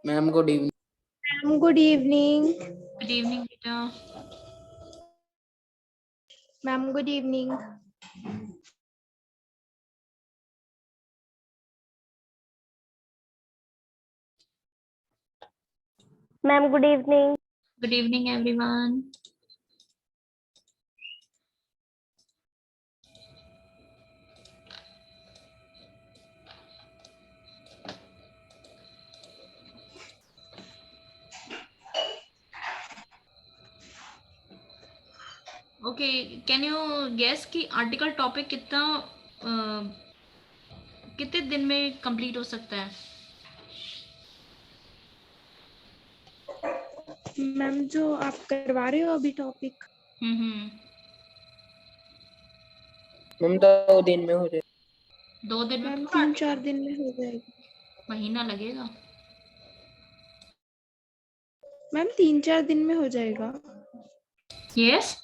Ma'am good evening. Ma'am good evening. Good evening बेटा। Ma'am good evening. Ma'am good evening. Good evening everyone. Okay, can you guess कि article topic कितने दिन में complete हो सकता है? मैम जो आप करवा रहे हो अभी टॉपिक, मैम 2 दिन में हो जाए। 2 दिन में? मैम 3-4 दिन में हो जाएगी। महीना लगेगा मैम 3-4 दिन में हो जाएगा। यस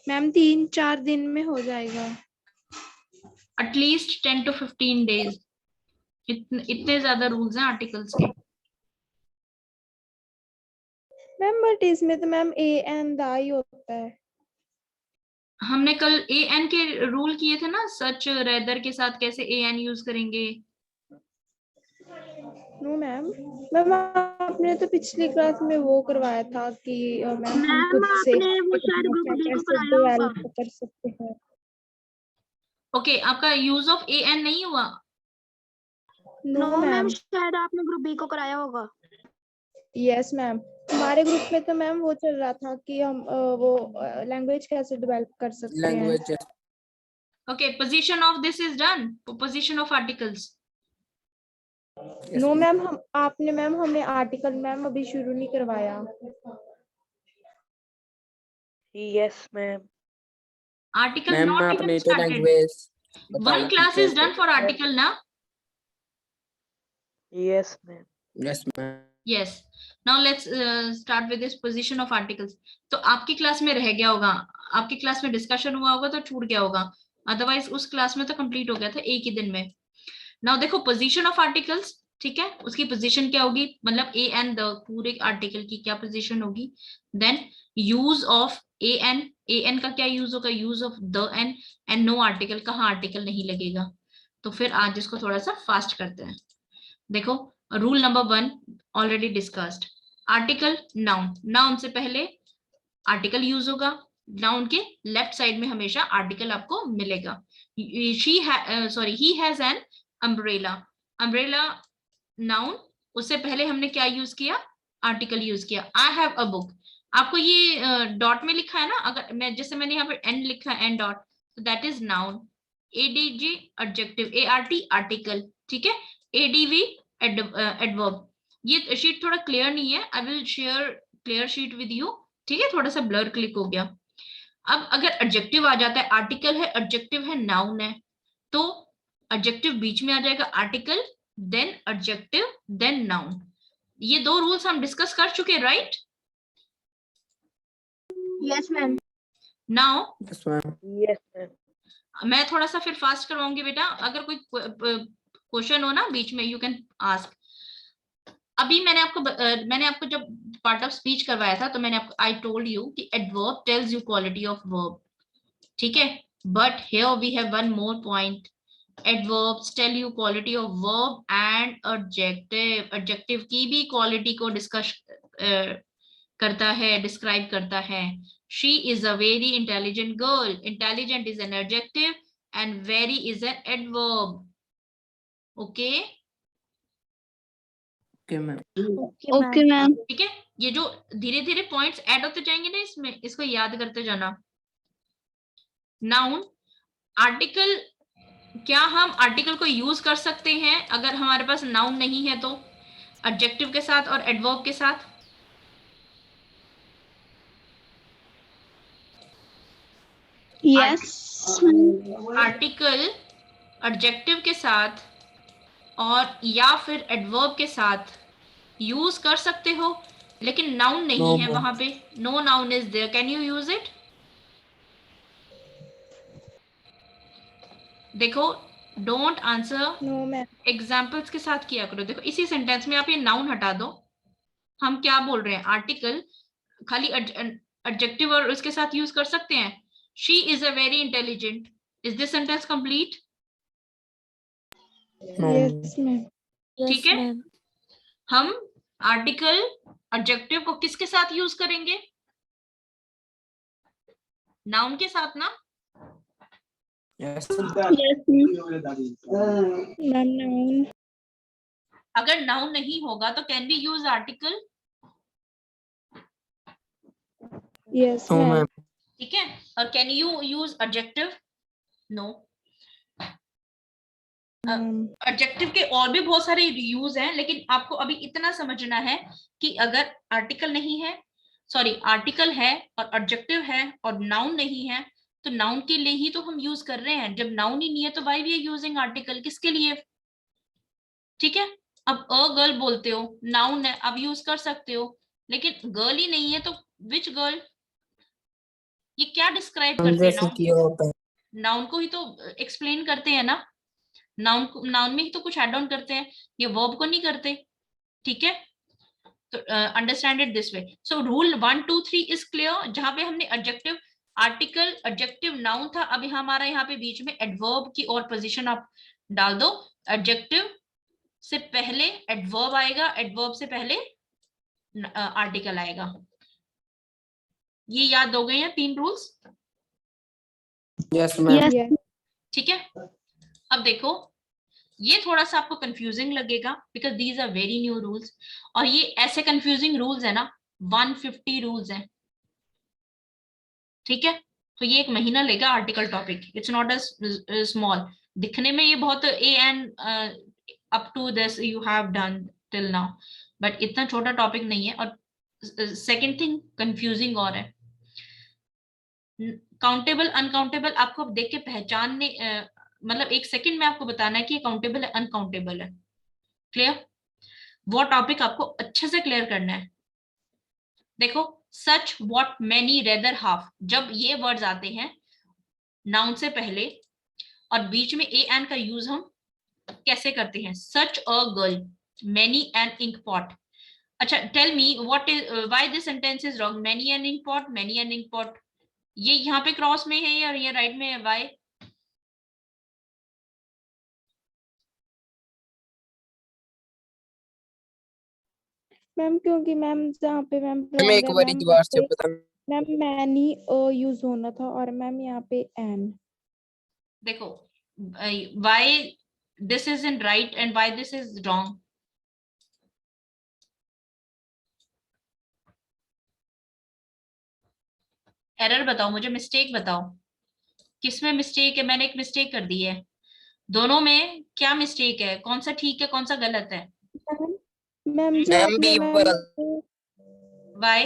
मैम 3-4 दिन में हो जाएगा। At least 10 to 15 days. इतने ज्यादा रूल्स हैं आर्टिकल्स के। मैम बट इसमें तो ma'am A and the he होता है। हमने कल ए एन के रूल किए थे ना, सच रेदर के साथ कैसे ए एन यूज करेंगे। नो मैम, मैम आपने तो पिछली क्लास में वो करवाया था कि मैम हम खुद से वो शायद ग्रुप डी को कैसे कराया होगा। डेवलप कर सकते हैं। ओके, आपका यूज ऑफ ए एन नहीं हुआ? No ma'am ma'am. शायद आपने ग्रुप बी को कराया होगा। यस मैम, हमारे ग्रुप में तो मैम वो चल रहा था कि हम वो लैंग्वेज कैसे डेवलप कर सकते हैं। Language okay, position of this is done. Position of articles. No ma'am, हम आपने मैम हमें आर्टिकल मैम अभी शुरू नहीं करवाया। Yes ma'am. Article ma'am not even आपने तो started. Language One class is done for article now. Yes ma'am. Yes ma'am. Yes. Now let's start with this position of articles. तो आपकी class में रह गया होगा, आपकी क्लास में डिस्कशन हुआ होगा तो छूट गया होगा, अदरवाइज उस क्लास में तो कंप्लीट हो गया था एक ही दिन में। नाउ देखो पोजीशन ऑफ आर्टिकल्स, ठीक है, उसकी पोजीशन क्या होगी, मतलब ए एन द पूरे आर्टिकल की क्या पोजीशन होगी। Then use of a an, a an का क्या यूज होगा, use of the an, and no article, कहाँ आर्टिकल नहीं लगेगा। तो फिर आज इसको थोड़ा सा फास्ट करते हैं। देखो rule number 1 already discussed. Article noun, noun से पहले आर्टिकल यूज होगा, नाउन के लेफ्ट साइड में हमेशा आर्टिकल आपको मिलेगा। He has an umbrella, umbrella noun, उससे पहले हमने क्या यूज किया, आर्टिकल यूज किया। आई हैव अ बुक, आपको ये डॉट में लिखा है ना, अगर मैं जैसे मैंने यहाँ पे एंड लिखा है, एंड डॉट, तो that is noun. ADG adjective, ART article, ठीक है, एडीवी एडवर्ब। ये शीट थोड़ा क्लियर नहीं है, I will share clear sheet with you, ठीक है, थोड़ा सा ब्लर क्लिक हो गया। अब अगर एडजेक्टिव आ जाता है, आर्टिकल है, एडजेक्टिव है, नाउन है, तो एडजेक्टिव बीच में आ जाएगा, article then adjective then noun. ये 2 रूल्स हम डिस्कस कर चुके, right? Yes ma'am. Now yes ma'am. Yes ma'am. मैं थोड़ा सा फिर फास्ट करवाऊंगी बेटा, अगर कोई क्वेश्चन हो ना बीच में, यू कैन आस्क। अभी मैंने आपको जब पार्ट ऑफ स्पीच करवाया था तो मैंने आपको आई टोल्ड यू कि adverb tells you quality of verb, ठीक है, but here we have one more point. Adverbs tell you quality of verb and adjective, adjective की भी क्वालिटी को डिस्कस करता है, डिस्क्राइब करता है। She is a very intelligent girl, intelligent is an adjective and very is an adverb. Okay okay ma'am. Okay ma'am. ठीक है, ये जो धीरे धीरे पॉइंट्स ऐड होते जाएंगे ना इसमें, इसको याद करते जाना। नाउन, आर्टिकल, क्या हम आर्टिकल को यूज कर सकते हैं अगर हमारे पास नाउन नहीं है तो, एडजेक्टिव के साथ और एडवर्ब के साथ? यस। आर्टिकल एडजेक्टिव के साथ और या फिर एडवर्ब के साथ यूज कर सकते हो, लेकिन नाउन नहीं No, है ma'am. वहां पे, no noun is there, can you use it? देखो don't answer no ma'am. Examples के साथ किया करो। देखो इसी सेंटेंस में आप ये नाउन हटा दो, हम क्या बोल रहे हैं, आर्टिकल खाली एडजेक्टिव और उसके साथ यूज कर सकते हैं। She is a very intelligent, is this sentence complete? No. Yes ma'am. ठीक है, हम आर्टिकल एडजेक्टिव को किसके साथ यूज करेंगे? नाउन के साथ ना। Yes. Ma'am noun. अगर नाउन नहीं होगा तो can we use article? Yes No, ma'am. ma'am. ठीक है, और can you use adjective? No. Adjective के और भी बहुत सारे यूज हैं, लेकिन आपको अभी इतना समझना है कि अगर आर्टिकल नहीं है, सॉरी आर्टिकल है और एडजेक्टिव है और नाउन नहीं है, तो नाउन के लिए ही तो हम यूज कर रहे हैं। जब नाउन ही नहीं है तो why we are using article, किसके लिए? ठीक है, अब अ गर्ल बोलते हो, नाउन है, अब यूज कर सकते हो, लेकिन गर्ल ही नहीं है तो विच गर्ल? ये क्या डिस्क्राइब करते हैं? जैसे नाउन, किया होता है। नाउन को ही तो एक्सप्लेन करते हैं ना, नाउन में ही तो कुछ ऐड ऑन करते हैं, ये वर्ब को नहीं करते। ठीक है, तो understand it this way. So rule 1 2 3 is clear. जहां पे हमने एडजेक्टिव, आर्टिकल, एडजेक्टिव, नाउन था, अब हमारा यहाँ पे बीच में एडवर्ब की और पोजीशन आप डाल दो। एडजेक्टिव से पहले एडवर्ब आएगा, एडवर्ब से पहले आर्टिकल आएगा। ये याद हो गए हैं 3 रूल्स? Yes, ma'am. यस। ठीक है, अब देखो ये थोड़ा सा आपको कंफ्यूजिंग लगेगा because these are very new rules, और ये ऐसे कंफ्यूजिंग रूल्स है ना, 150 रूल्स हैं। ठीक है, तो ये 1 महीना लेगा article topic, it's not a small. दिखने में ये बहुत a and up to this you have done till now, but इतना छोटा टॉपिक नहीं है। और सेकंड थिंग कंफ्यूजिंग और है, काउंटेबल अनकाउंटेबल आपको देख के पहचानने मतलब 1 सेकंड में आपको बताना है कि काउंटेबल है अनकाउंटेबल है। क्लियर? वो टॉपिक आपको अच्छे से क्लियर करना है। देखो सच, व्हाट, मैनी, रेदर, हाफ, जब ये वर्ड्स आते हैं नाउन से पहले और बीच में ए एन का यूज हम कैसे करते हैं? Such a girl, many an ink pot. अच्छा tell me what is, why this sentence is wrong? Many an ink pot, many an ink pot, ये यहाँ पे क्रॉस में है या ये राइट में है? व्हाई? मैम क्योंकि मैम जहाँ पे मैम मैम एक बार मैम दोबारा से बता। मैम मैनी यूज होना था और मैम यहाँ पे एन। देखो why this is in right and why this is wrong? Error बताओ मुझे, मिस्टेक बताओ, किसमें मिस्टेक है? मैंने एक मिस्टेक कर दी है, दोनों में क्या मिस्टेक है? कौन सा ठीक है कौन सा गलत है? मैम मैम जो मैम आपने बी मैम बगल। वाई?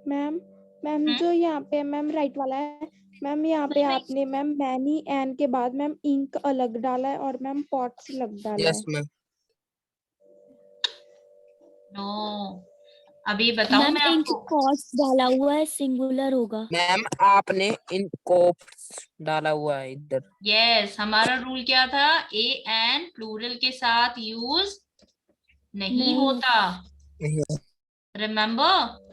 मैम मैम जो यहाँ पे मैम राइट वाला है मैम, यहाँ पे आपने मैम मैनी एन के बाद मैम इंक अलग डाला है और मैम पॉट्स अलग डाला यस है। मैम। नो, अभी बताऊं मैम मैं इंक आपको? कॉस्ट डाला हुआ है, सिंगुलर होगा। मैम आपने इन कोप्स डाला हुआ है इधर। यस, हमारा रूल क्या था? ए एन प्लूरल के साथ यूज नहीं होता, नहीं। Remember?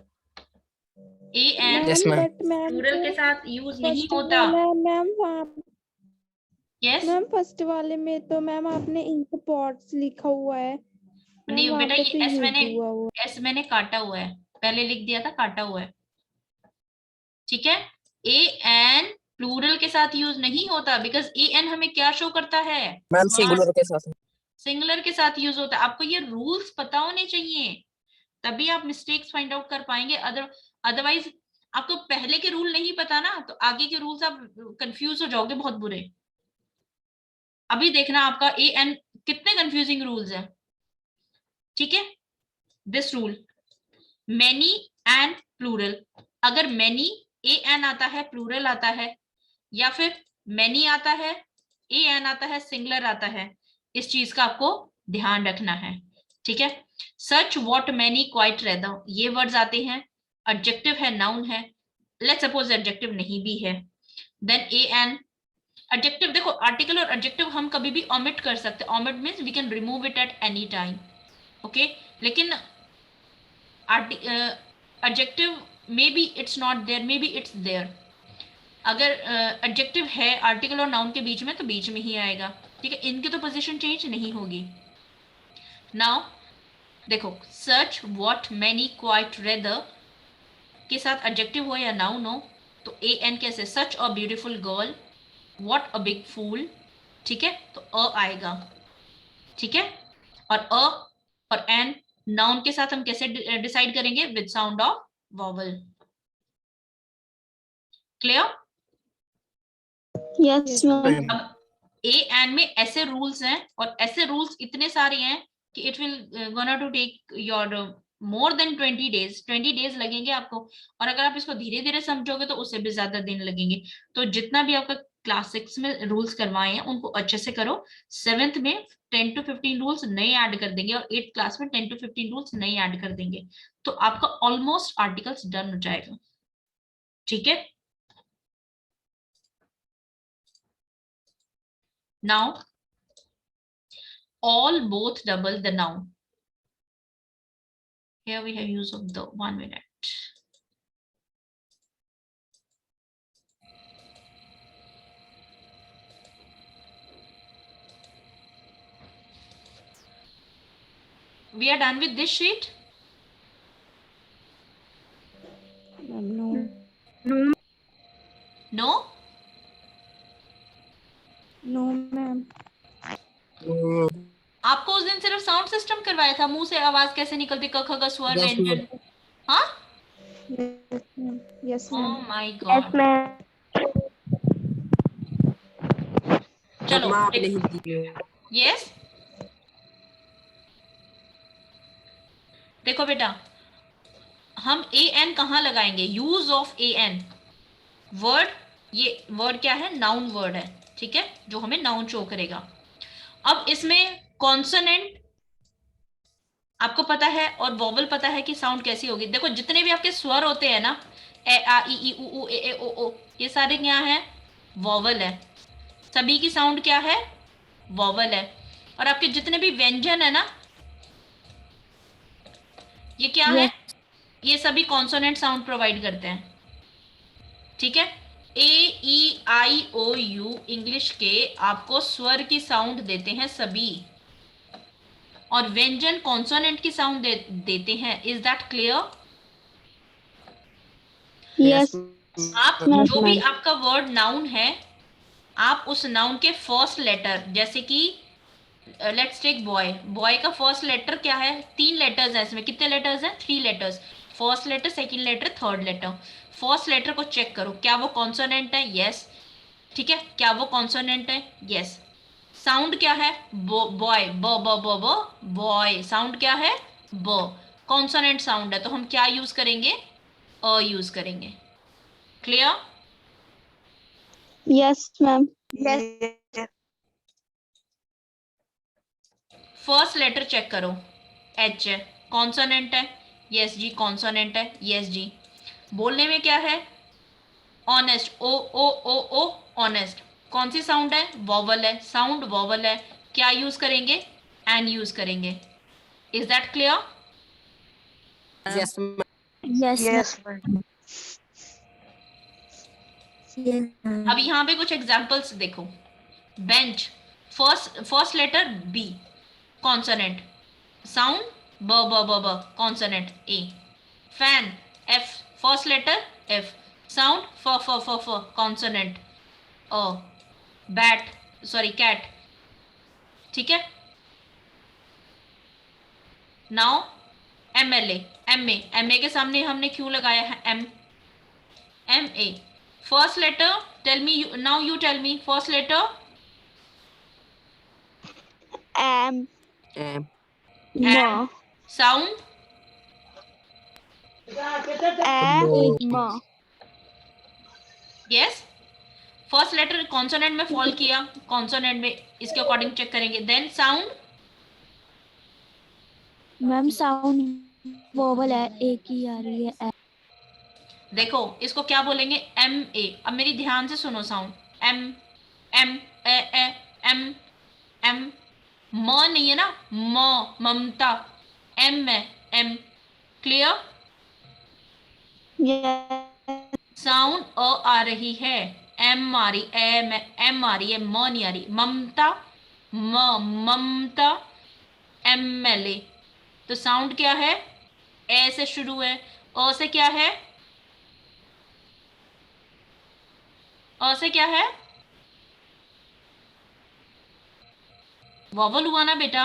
A an Yes, ma'am ma'am. But ma'am plural के जो साथ यूज नहीं फर्स्ट होता। वाला मैम वहाँ यस, मैम फर्स्ट वाले में तो मैम आपने इंक पॉट्स लिखा हुआ है मैम, नहीं वहाँ बेटा, पे ये तो यूज हुआ हुआ। एस मैंने काटा हुआ है, पहले लिख दिया था काटा हुआ है। ठीक है, ए एन प्लूरल के साथ यूज नहीं होता बिकॉज ए एन हमें क्या शो करता है? मैम सिंगुलर के साथ। सिंगुलर के साथ यूज होता है। आपको ये रूल्स पता होने चाहिए, तभी आप मिस्टेक्स फाइंड आउट कर पाएंगे। अदरवाइज आपको पहले के रूल नहीं पता ना, तो आगे के रूल्स आप कंफ्यूज हो जाओगे बहुत बुरे। अभी देखना आपका ए एन कितने कंफ्यूजिंग रूल्स हैं। ठीक है, this rule, many and plural, अगर मैनी ए एन आता है प्लूरल आता है, या फिर मैनी आता है ए एन आता है सिंगुलर आता है, इस चीज का आपको ध्यान रखना है। ठीक है, सच, व्हाट, मैनी, क्वाइट, रेदर, ये वर्ड्स आते हैं, एडजेक्टिव है, नाउन है, लेट्स सपोज एडजेक्टिव नहीं भी है, देन ए एन। एडजेक्टिव देखो, आर्टिकल और एडजेक्टिव हम कभी भी ओमिट कर सकते हैं, omit means we can remove it at any time, okay. लेकिन adjective may be it's not there, may be it's there. अगर एडजेक्टिव है आर्टिकल और नाउन के बीच में तो बीच में ही आएगा, ठीक है, इनकी तो पोजीशन चेंज नहीं होगी। नाउ देखो, सच, व्हाट, मैनी, क्वाइट, रेदर के साथ एडजेक्टिव हो या नाउन हो तो ए एन कैसे, such a beautiful girl, what a big fool, ठीक है, तो अ आएगा, ठीक है। और एन नाउन के साथ हम कैसे डिसाइड करेंगे, with sound of vowel. Clear? Yes ma'am. अब ए एन में ऐसे रूल्स हैं, और ऐसे रूल्स इतने सारे हैं कि it will gonna to take your more than 20 days, 20 days लगेंगे आपको। और अगर आप इसको धीरे धीरे समझोगे तो उससे भी ज्यादा दिन लगेंगे। तो जितना भी आपका क्लास 6 में रूल्स करवाए हैं उनको अच्छे से करो। 7th में 10 to 15 रूल्स नए ऐड कर देंगे, और 8th क्लास में 10 to 15 रूल्स नए ऐड कर देंगे, तो आपका ऑलमोस्ट आर्टिकल्स डन हो जाएगा, ठीक है। Now, all both double the noun. Here we have use of the 1 minute. We are done with this sheet. No. No? No, ma'am. आपको उस दिन सिर्फ साउंड सिस्टम करवाया था, मुंह से आवाज कैसे निकलती, क ख ग स्वर Yes, व्यंजन। ma'am. हाँ? Yes, ma'am. Yes, Oh ma'am. my God. चलो, मैम आपने हिंदी में यस। देखो बेटा, हम ए एन कहाँ लगाएंगे, use of a an word. ये वर्ड क्या है, नाउन वर्ड है, ठीक है, जो हमें नाउन शो करेगा। अब इसमें कॉन्सोनेंट आपको पता है और वॉवल पता है कि साउंड कैसी होगी। देखो, जितने भी आपके स्वर होते हैं ना, ए आ ई उ ए ओ, ये सारे क्या है, वॉवल है। सभी की साउंड क्या है, वॉवल है। और आपके जितने भी व्यंजन है ना, ये क्या है, ये सभी कॉन्सोनेंट साउंड प्रोवाइड करते हैं, ठीक है। ए ई आई ओ यू इंग्लिश के आपको स्वर की साउंड देते हैं सभी, और व्यंजन कॉन्सोनेंट की साउंड देते हैं। Is that clear? यस आप Yes, जो भी ma'am. आपका वर्ड नाउन है, आप उस नाउन के फर्स्ट लेटर, जैसे कि लेट्स टेक बॉय, बॉय का फर्स्ट लेटर क्या है, 3 लेटर्स है इसमें, कितने लेटर्स हैं, 3 letters. First letter, second letter, third letter. First letter को चेक करो, क्या वो कॉन्सोनेंट है, यस, ठीक है, क्या वो कॉन्सोनेंट है, यस। साउंड क्या है, बॉय, ब ब ब ब बॉय, साउंड क्या है, ब, कॉन्सोनेंट साउंड है, तो हम क्या यूज करेंगे, अ यूज करेंगे। Clear? Yes, ma'am. First letter check करो, एच है, कॉन्सोनेंट है, यस जी, कॉन्सोनेंट है, यस जी। बोलने में क्या है, ऑनेस्ट, ओ ओ ओ ओ, ऑनेस्ट, कौन सी साउंड है, वॉवल है, साउंड वॉवल है, क्या यूज करेंगे, एन यूज करेंगे। Is that clear? Yes, ma'am. Yes, अब यहाँ पे कुछ एग्जांपल्स देखो। Bench, first letter B, consonant, sound ब ब ब ब, consonant a. Fan, F, first letter F, sound फ फ फ फ, consonant a. Bat, sorry cat, ठीक है। Now M L M A के सामने हमने क्यों लगाया है, M, M A. First letter, tell me, now you tell me, first letter M, M, sound M, yes, first letter consonant में fall किया, कॉन्सोनेंट में इसके अकॉर्डिंग चेक करेंगे। Then sound, ma'am sound vowel है, एक ही आ रही है. देखो इसको क्या बोलेंगे, एम ए। अब मेरी ध्यान से सुनो sound, M M A A M M. म नहीं है ना, म ममता, एम है एम। क्लियर? Yes. साउंड अ आ रही है, एम आ रही, एम आ रही है, म नहीं आ रही। ममता, ममता, एम एल ए। तो साउंड क्या है, ए से शुरू है। अ से क्या है, अ से क्या है, वॉवल हुआ ना बेटा,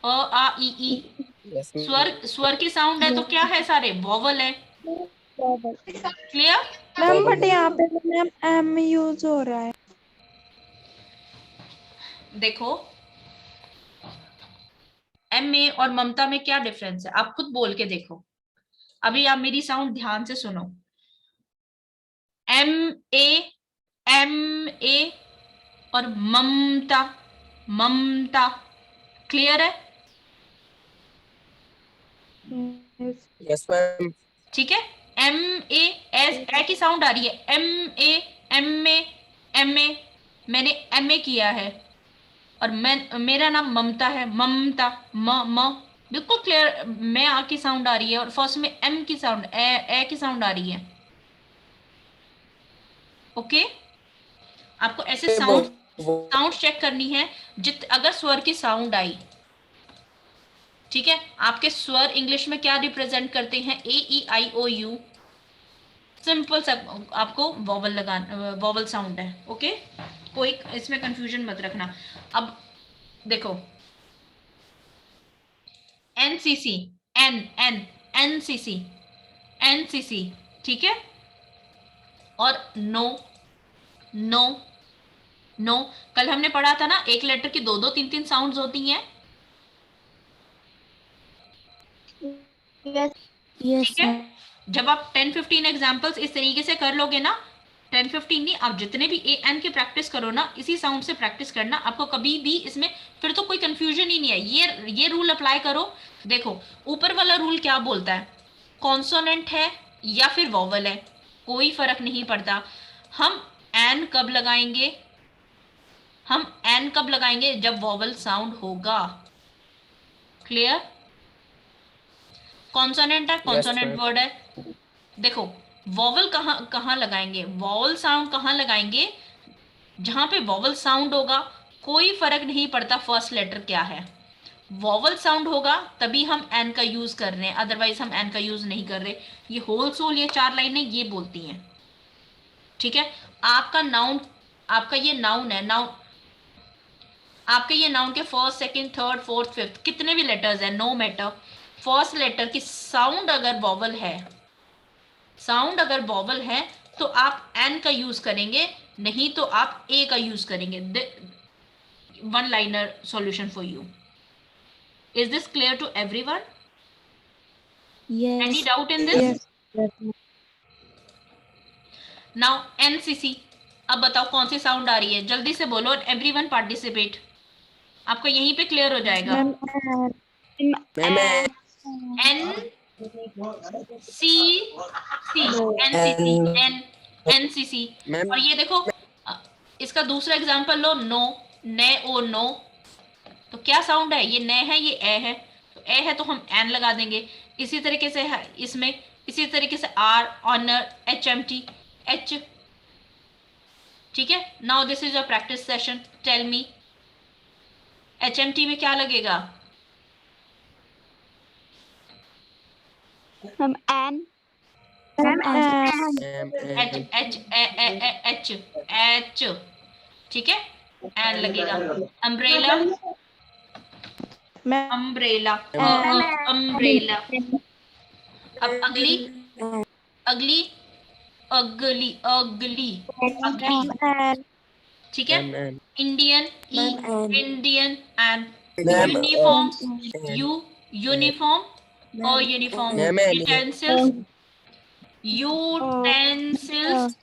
अ आ ई ई। Yes, स्वर, स्वर की साउंड है तो क्या है, सारे वॉवल है। क्लियर? मैम बट vowel है। यहाँ पे मैम एम यूज हो रहा है। देखो एम ए और ममता में क्या डिफरेंस है, आप खुद बोल के देखो। अभी आप मेरी साउंड ध्यान से सुनो, एम ए, एम ए और ममता, ममता। क्लियर है? Yes. Yes, ma'am. ठीक है। एम ए, एस ए की साउंड आ रही है, M A, M A, M A. मैंने एम ए किया है और मैं, मेरा नाम ममता है, ममता, म बिल्कुल क्लियर। मैं आ की साउंड आ रही है और फर्स्ट में एम की साउंड, ए की साउंड आ रही है। ओके, आपको ऐसे साउंड, साउंड चेक करनी है। अगर स्वर की साउंड आई, ठीक है, आपके स्वर इंग्लिश में क्या रिप्रेजेंट करते हैं, ए ई आई ओ यू। सिंपल सा आपको वॉवल लगाना, वॉवल साउंड है। ओके, कोई इसमें कंफ्यूजन मत रखना। अब देखो NCC, N N NCC, NCC, ठीक है। और नो, नो, नो, कल हमने पढ़ा था ना, एक लेटर की दो दो तीन तीन साउंड्स होती हैं। Yes. Yes, ठीक है, जब आप 10-15 एग्जाम्पल्स इस तरीके से कर लोगे ना, 10-15 नहीं, आप जितने भी ए एन की प्रैक्टिस करो ना, इसी साउंड से प्रैक्टिस करना, आपको कभी भी इसमें फिर तो कोई कंफ्यूजन ही नहीं है। ये रूल अप्लाई करो। देखो ऊपर वाला रूल क्या बोलता है, कॉन्सोनेंट है या फिर वॉवल है, कोई फर्क नहीं पड़ता। हम एन कब लगाएंगे, हम एन कब लगाएंगे, जब वॉवल साउंड होगा। क्लियर? कॉन्सोनेंट है, Yes, कॉन्सोनेंट ma'am. वर्ड है। देखो वॉवल कहाँ कहाँ लगाएंगे, वॉवल साउंड कहाँ लगाएंगे, जहां पे वॉवल साउंड होगा, कोई फर्क नहीं पड़ता फर्स्ट लेटर क्या है, वॉवल साउंड होगा तभी हम एन का यूज कर रहे हैं, अदरवाइज हम एन का यूज नहीं कर रहे। ये होल सोल, ये 4 लाइनें ये बोलती हैं। ठीक है, आपका नाउन, आपका ये नाउन है, नाउन, आपके ये नाउन के first, second, third, fourth, fifth कितने भी लेटर्स हैं, नो मैटर, फर्स्ट लेटर की साउंड अगर वॉवल है, साउंड अगर वॉवल है तो आप एन का यूज करेंगे, नहीं तो आप ए का यूज करेंगे। One liner solution for you. Is this clear to everyone? Any yes. Doubt in this? Yes. Now NCC, अब बताओ कौन सी साउंड आ रही है, जल्दी से बोलो, एवरीवन पार्टिसिपेट, आपको यहीं पे क्लियर हो जाएगा। Ma'am Ma'am, N C C, NCC, and N, NCC. ma'am, और ये देखो इसका दूसरा एग्जांपल लो, नो, ने ओ नो। तो क्या साउंड है, ये ने है, ये ए है, तो ए है तो हम एन लगा देंगे। इसी तरीके से है इसमें, इसी तरीके से R, honour, H M T, H. ठीक है, now this is a practice session, tell me H M T में क्या लगेगा, N. Ma'am H H H H, ठीक है, एन लगेगा। Umbrella, ma'am umbrella, umbrella. अब अगली, अगली, अगली, अगली, अगली, ठीक है, ma'am, Indian, E, Indian, and ma'am, uniform, U, uniform, और uniform, ma'am, utensils, utensils,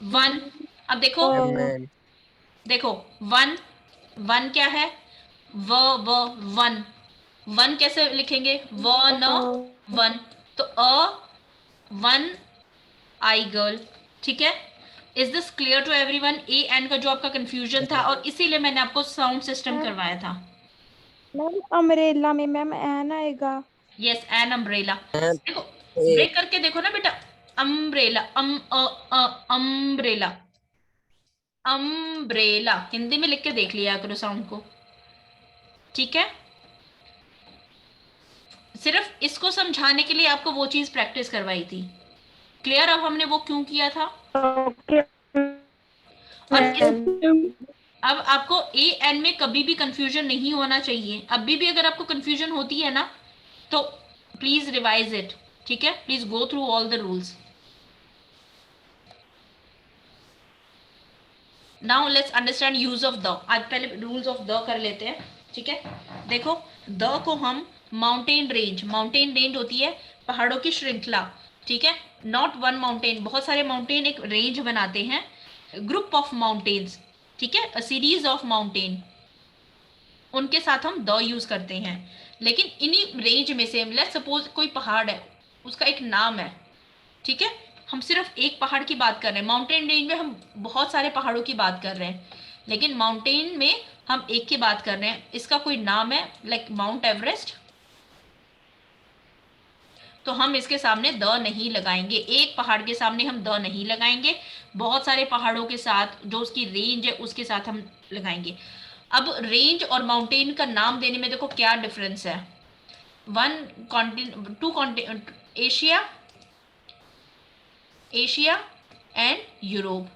one. अब देखो, ma'am, देखो वन, वन क्या है, व वन, वन कैसे लिखेंगे, व न वन, तो अ वन आई गर्ल, ठीक है। Is this clear to everyone? A an का जो आपका कंफ्यूजन था, और इसीलिए मैंने आपको साउंड सिस्टम मैम करवाया था। मैम अम्ब्रेला में मैम एन आएगा। Yes, an umbrella. And देखो, A. ब्रेक करके देखो ना बेटा, अम्ब्रेला, अम्ब्रेला, अम्ब्रेला, हिंदी में लिख के देख लिया करो साउंड को, ठीक है। सिर्फ इसको समझाने के लिए आपको वो चीज प्रैक्टिस करवाई थी। क्लियर? अब हमने वो क्यों किया था। ओके और इस, मैम। अब आपको ए एन में कभी भी कंफ्यूजन नहीं होना चाहिए। अभी भी अगर आपको कंफ्यूजन होती है ना, तो प्लीज रिवाइज इट, ठीक है। Please go through all the rules. Now let's understand use of the. आज पहले रूल्स ऑफ द कर लेते हैं, ठीक है। देखो, द को हम माउंटेन रेंज, माउंटेन रेंज होती है पहाड़ों की श्रृंखला, ठीक है। नॉट वन माउंटेन, बहुत सारे माउंटेन एक रेंज बनाते हैं, ग्रुप ऑफ माउंटेन्स, ठीक है, अ सीरीज ऑफ माउंटेन, उनके साथ हम द यूज करते हैं। लेकिन इन्हीं रेंज में से लेट्स सपोज कोई पहाड़ है, उसका एक नाम है, ठीक है। हम सिर्फ एक पहाड़ की बात कर रहे हैं, माउंटेन रेंज में हम बहुत सारे पहाड़ों की बात कर रहे हैं, लेकिन माउंटेन में हम एक की बात कर रहे हैं, इसका कोई नाम है, लाइक माउंट एवरेस्ट, तो हम इसके सामने द नहीं लगाएंगे। एक पहाड़ के सामने हम द नहीं लगाएंगे, बहुत सारे पहाड़ों के साथ जो उसकी रेंज है उसके साथ हम लगाएंगे। अब रेंज और माउंटेन का नाम देने में देखो क्या डिफरेंस है। One continent, two continent, Asia, Asia and Europe,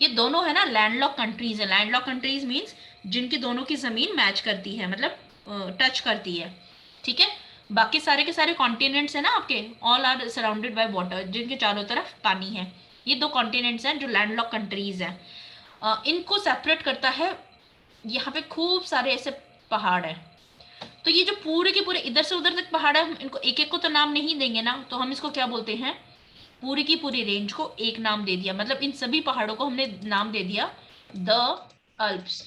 ये दोनों है ना लैंडलॉक कंट्रीज है। लैंडलॉक कंट्रीज मींस जिनकी दोनों की जमीन मैच करती है, मतलब टच करती है, ठीक है। बाकी सारे के सारे कॉन्टिनेंट्स है ना आपके, all are surrounded by water, जिनके चारों तरफ पानी है। ये दो कॉन्टिनेंट्स हैं जो लैंडलॉक कंट्रीज हैं। इनको सेपरेट करता है, यहाँ पे खूब सारे ऐसे पहाड़ हैं। तो ये जो पूरे के पूरे इधर से उधर तक पहाड़ है, हम इनको एक एक को तो नाम नहीं देंगे ना, तो हम इसको क्या बोलते हैं, पूरी की पूरी रेंज को एक नाम दे दिया, मतलब इन सभी पहाड़ों को हमने नाम दे दिया द अल्प्स।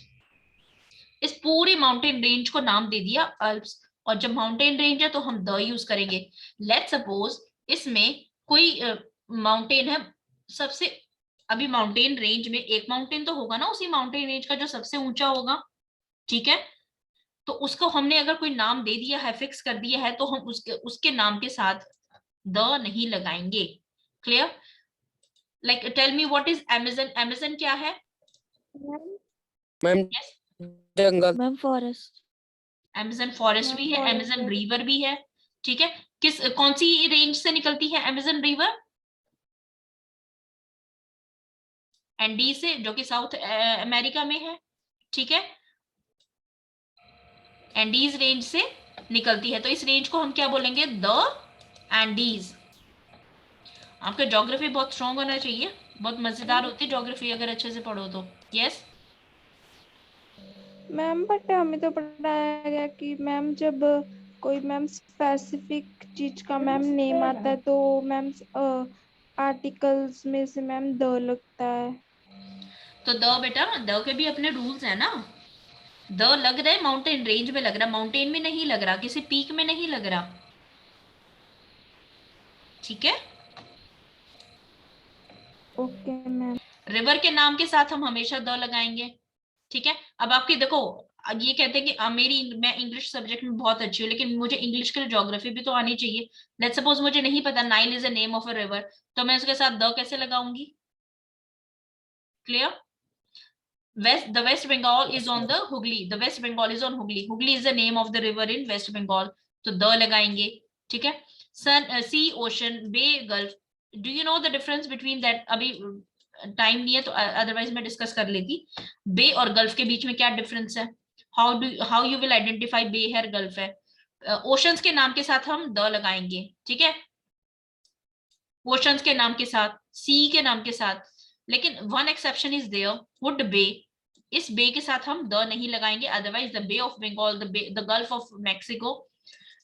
इस पूरी माउंटेन रेंज को नाम दे दिया अल्प्स, और जब माउंटेन रेंज है तो हम द यूज करेंगे। लेट्स सपोज इसमें कोई माउंटेन है सबसे, अभी माउंटेन रेंज में एक माउंटेन तो होगा ना उसी माउंटेन रेंज का जो सबसे ऊंचा होगा, ठीक है। तो उसको हमने अगर कोई नाम दे दिया है, फिक्स कर दिया है, तो हम उसके उसके नाम के साथ द नहीं लगाएंगे। Clear? Like tell me what is Amazon? Amazon क्या है? मैम यस, जंगल। Ma'am forest. अमेज़न फॉरेस्ट भी है, अमेज़न रिवर भी है, ठीक है। किस कौन सी रेंज से निकलती है अमेज़न रिवर? एंडी से, जो कि साउथ अमेरिका में है, ठीक है। एंडीज रेंज से निकलती है, तो इस रेंज को हम क्या बोलेंगे, द एंडीज। आपका ज्योग्राफी बहुत स्ट्रांग होना चाहिए, बहुत मजेदार होती है ज्योग्राफी अगर अच्छे से पढ़ो तो। यस मैम बट हमें तो पढ़ाया गया कि मैम जब कोई मैम स्पेसिफिक चीज का मैम नेम आता है तो मैम आर्टिकल्स में से मैम द लगता है। तो द बेटा, द के भी अपने रूल्स है ना। द लग रहा है माउंटेन रेंज में लग रहा, माउंटेन में नहीं लग रहा, किसी पीक में नहीं लग रहा, ठीक है। Okay ma'am. रिवर के नाम के साथ हम हमेशा द लगाएंगे, ठीक है। अब आपके देखो, अब ये कहते हैं कि मैं इंग्लिश सब्जेक्ट में बहुत अच्छी हूँ, लेकिन मुझे इंग्लिश के लिए ज्योग्राफी भी तो आनी चाहिए। लेट्स सपोज मुझे नहीं पता Nile is a name of a river, तो मैं उसके साथ द कैसे लगाऊंगी? Clear? the West Bengal is on the Hooghly, the West Bengal is on Hooghly, Hooghly is the name of the river in West Bengal, तो the लगाएंगे, ठीक है। Sun, sea, ocean, bay, gulf, do you know the difference between that? अभी time नहीं है तो otherwise मैं discuss कर लेती। बे और गल्फ के बीच में क्या डिफरेंस है? हाउ यू विल आइडेंटिफाई बे है, गल्फ है? ओशंस के नाम के साथ हम द लगाएंगे, ठीक है, ओशंस के नाम के साथ, सी के नाम के साथ। लेकिन one exception is there, would bay, इस बे के साथ हम द नहीं लगाएंगे, otherwise the bay of Bengal, the gulf of Mexico,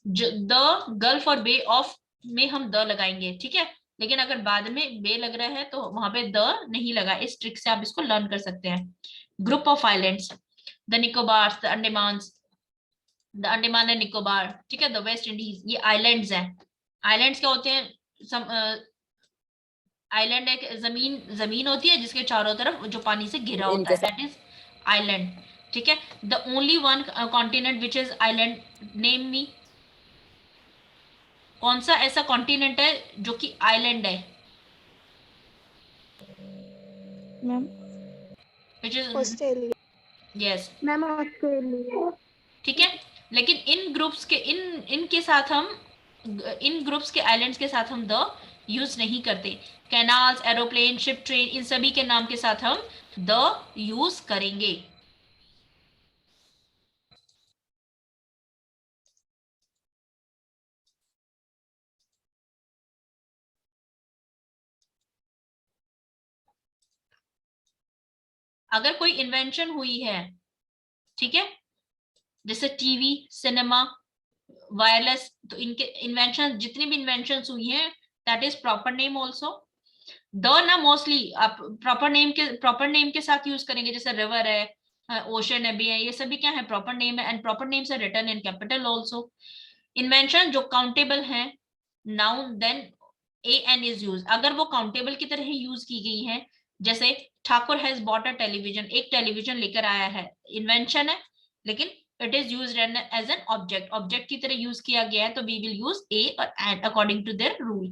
the gulf और बे ऑफ में हम द लगाएंगे, ठीक है। लेकिन अगर बाद में बे लग रहा है तो वहां पे द नहीं लगा। इस ट्रिक से आप इसको लर्न कर सकते हैं। Group of islands, the Nicobar, the Andaman and Nicobar, ठीक है, द वेस्ट इंडीज, ये आइलैंड्स हैं। आइलैंड्स क्या होते हैं? आइलैंड एक जमीन होती है जिसके चारों तरफ जो पानी से घिरा होता है, दैट इज आइलैंड। ठीक है, the only one continent which is island, name me. कौन सा ऐसा कॉन्टिनेंट है जो कि आइलैंड है? Ma'am which is, Australia. Yes, ma'am Australia. ठीक है। लेकिन इन ग्रुप्स के इनके साथ हम, इन ग्रुप्स के आइलैंड्स के साथ हम द यूज नहीं करते। कैनाल्स, एरोप्लेन, शिप, ट्रेन, इन सभी के नाम के साथ हम द यूज करेंगे। अगर कोई इन्वेंशन हुई है, ठीक है, जैसे टीवी, सिनेमा, वायरलेस, तो इनके इन्वेंशन, जितनी भी इन्वेंशन हुई हैं, that is proper name also. The ना मोस्टली आप प्रॉपर नेम के साथ यूज करेंगे, जैसे रिवर है, ओशन है, बी है, ये सभी क्या है? प्रॉपर नेम है, and proper names are written in capital also. Invention जो काउंटेबल है, noun, then a an is use. अगर वो काउंटेबल की तरह ही यूज की गई है, जैसे Thakur has bought a television, एक टेलीविजन लेकर आया है, इन्वेंशन है, लेकिन it is used as an object की तरह यूज किया गया है, तो वी विल यूज ए और and according to their rule.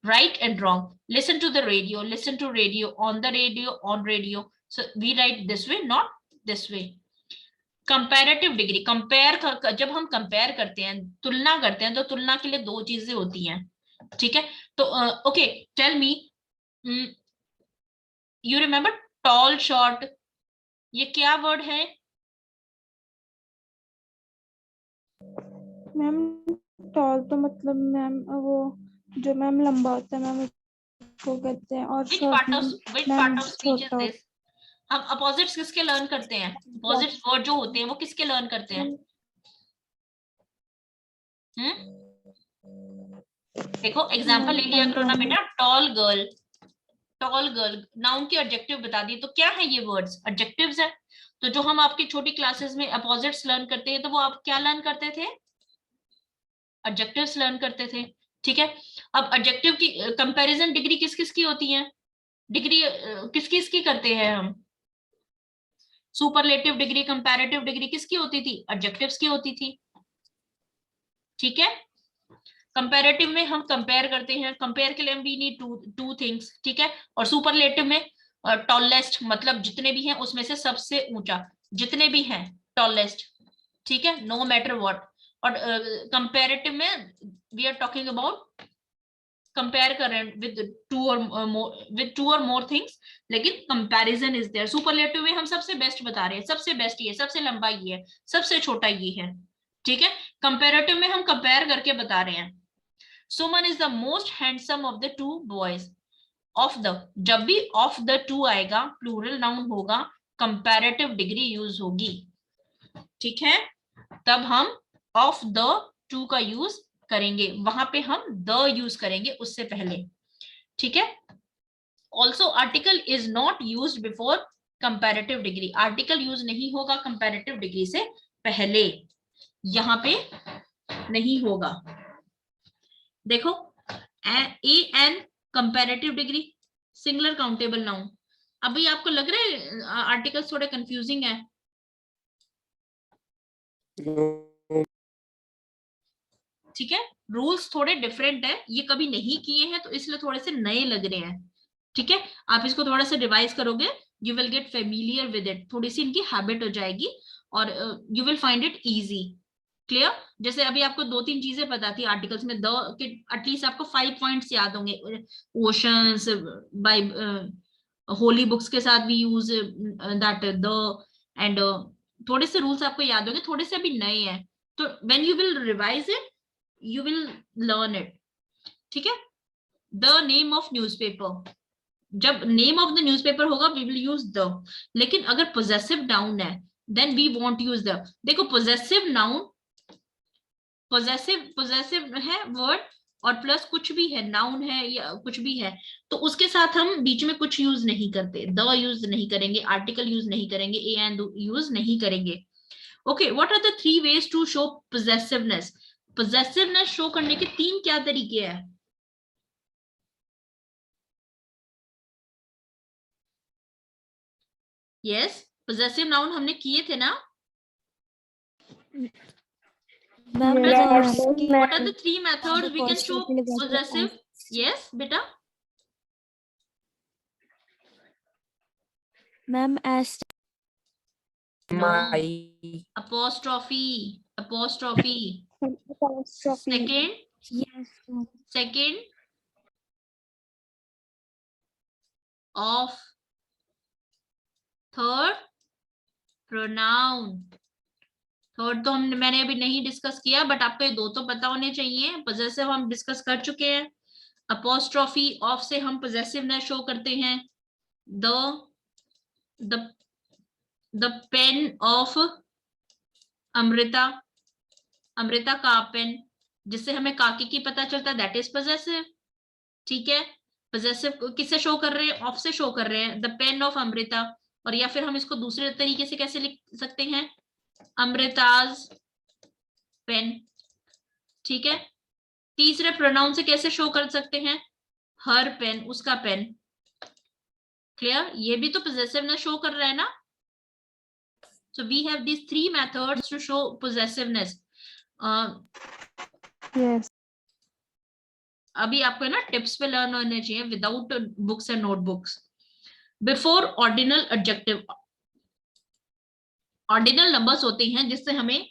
Right and wrong, listen to the radio, listen to radio, on the radio, on radio, so we write this way, not this way. Comparative degree, जब हम compare करते हैं, तुलना करते हैं, तो तुलना के लिए दो चीजें होती हैं, ठीक है। तो okay, tell me, you remember tall, short, ये क्या वर्ड है? मैम टॉल तो मतलब मैम वो जो मैम लंबा होता है मैम उसको कहते हैं, और which short part of ma'am speech is छोटा this? हम अपोजिट्स किसके लर्न करते हैं? अपोजिट्स वर्ड जो होते हैं वो किसके लर्न करते हैं? देखो एग्जांपल ले लिया करो ना बेटा, tall girl, tall girl, noun की एडजेक्टिव बता दी, तो क्या है ये वर्ड्स? एडजेक्टिव्स है। तो जो हम आपकी छोटी क्लासेस में अपोजिट्स लर्न करते हैं, तो वो आप क्या लर्न करते थे? एडजेक्टिव्स लर्न करते थे, ठीक है। अब एडजेक्टिव की कंपैरिजन डिग्री किस किस की होती है? डिग्री किस किस की करते हैं हम? सुपरलेटिव डिग्री, कंपैरेटिव डिग्री किसकी होती थी? एडजेक्टिव्स की होती थी, ठीक है। कंपैरेटिव में हम कंपेयर करते हैं, कंपेयर के लिए हम वी नीड टू थिंग्स, ठीक है। और सुपरलेटिव में टॉलेस्ट, मतलब जितने भी हैं उसमें से सबसे ऊंचा, जितने भी हैं टॉलेस्ट, ठीक है, नो मैटर व्हाट। और कंपैरेटिव में we are talking about, compare कर रहे हैं विद टू और मोर थिंग्स, लेकिन कंपैरिजन इज देयर। सुपरलेटिव में हम सबसे बेस्ट बता रहे हैं, सबसे बेस्ट ये, सबसे लंबा ये है, सबसे छोटा ये है, ठीक है। कंपैरेटिव में हम कंपेयर करके बता रहे हैं, Suman is the most handsome of the two boys. Of the, जब भी ऑफ द टू आएगा, प्लूरल नाउन होगा, कंपैरेटिव डिग्री यूज होगी, ठीक है। तब हम ऑफ द टू का यूज करेंगे, वहां पे हम द यूज करेंगे उससे पहले, ठीक है। Also article is not use before comparative degree, article use नहीं होगा कंपैरेटिव डिग्री से पहले, यहां पे नहीं होगा। देखो a an comparative degree, singular countable noun. अभी आपको लग रहा है आर्टिकल्स थोड़े कंफ्यूजिंग है? ठीक है, रूल्स थोड़े डिफरेंट है, ये कभी नहीं किए हैं तो इसलिए थोड़े से नए लग रहे हैं, ठीक है। आप इसको थोड़ा सा रिवाइज करोगे, you will get familiar with it, थोड़ी सी इनकी हैबिट हो जाएगी, और you will find it easy, clear. जैसे अभी आपको दो तीन चीजें पता थी आर्टिकल्स में, द के एटलीस्ट आपको 5 पॉइंट्स याद होंगे, ओशंस, बाय होली बुक्स के साथ भी यूज दैट द, एंड थोड़े से रूल्स आपको याद होंगे, थोड़े से अभी नए हैं, तो when you will revise it you will learn it, ठीक है। the name of newspaper, जब name of the newspaper होगा we will use the, लेकिन अगर possessive noun है then we won't use the। देखो possessive noun, possessive है word, और प्लस कुछ भी है, नाउन है या कुछ भी है, तो उसके साथ हम बीच में कुछ यूज नहीं करते, द यूज नहीं करेंगे, आर्टिकल यूज नहीं करेंगे, ए एंड यूज नहीं करेंगे। Okay, what are the 3 ways to show possessiveness? possessiveness show करने के 3 क्या तरीके हैं? यस, पोजेसिव नाउन हमने किए थे ना. Ma'am, Yes, What are the three methods we can show possessive? Yes, beta. ma'am, as No. My. Apostrophe. Apostrophe. Second. yes, ma'am. Second. Of. Third. Pronoun. Third तो मैंने अभी नहीं डिस्कस किया, but आपको ये दो तो पता होने चाहिए. पोजेसिव हम डिस्कस कर चुके हैं. अपोस्ट्रोफी ऑफ से हम पोजेसिवनेस शो करते हैं. The pain of Amrita. Amrita का पेन, जिससे हमें काकी की पता चलता है, दैट इज पोजेसिव. ठीक है, पोजेसिव किससे शो कर रहे हैं? ऑफ से शो कर रहे हैं. The pain of Amrita. और या फिर हम इसको दूसरे तरीके से कैसे लिख सकते हैं? अमृताज पेन. ठीक है. तीसरे प्रोनाउन से कैसे शो कर सकते हैं? हर पेन, उसका पेन. क्लियर? ये भी तो पोजेसिवनेस शो कर रहा है ना. So we have these three methods to show possessiveness. yes. अभी आपको ना टिप्स पे लर्न होने चाहिए without books and notebooks. Before ordinal adjective. Ordinal numbers होते हैं जिससे हमें,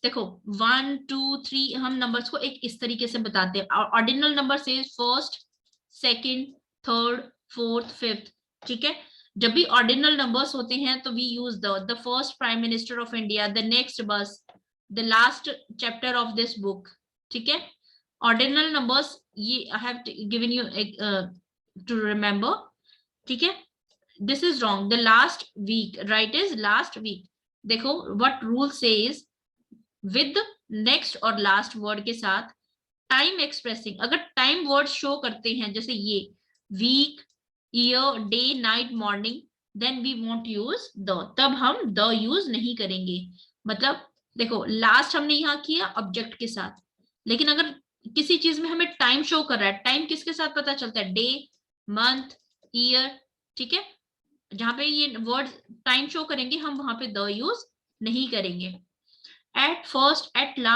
देखो 1 2 3 हम नंबर्स को एक इस तरीके से बताते हैं. ऑर्डिनल नंबर से first, second, third, fourth, fifth. ठीक है. जब भी ऑर्डिनल नंबर्स होते हैं तो we use the first prime minister of India, the next bus, the last chapter of this book. ठीक है. ऑर्डिनल नंबर्स ये I have given you to remember. ठीक है. This is wrong. The last week, right is last week. देखो what rule says, with next और last word के साथ time expressing. अगर टाइम वर्ड शो करते हैं जैसे ये week, year, day, night, morning, then we won't use the. तब हम द यूज नहीं करेंगे. मतलब देखो लास्ट हमने यहाँ किया ऑब्जेक्ट के साथ, लेकिन अगर किसी चीज में हमें टाइम शो कर रहा है, टाइम किसके साथ पता चलता है? Day, month, year. ठीक है. जहां पे ये वर्ड टाइम शो करेंगे हम वहां पे द यूज नहीं करेंगे. At first, at last